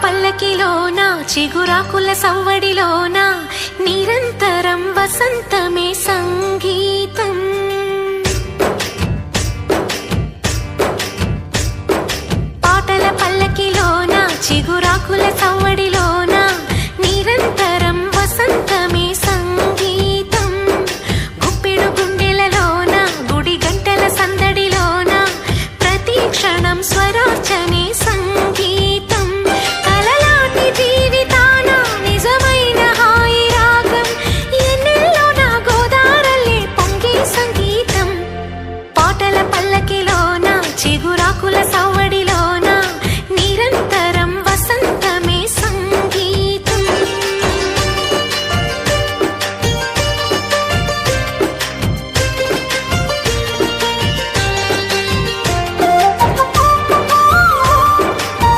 పల్లకిలోన చిగురాకుల సవ్వడిలోన నిరంతరం వసంతమే సంగీతం. పాటల పల్లకిలోన చిగురాకుల సవ్వడి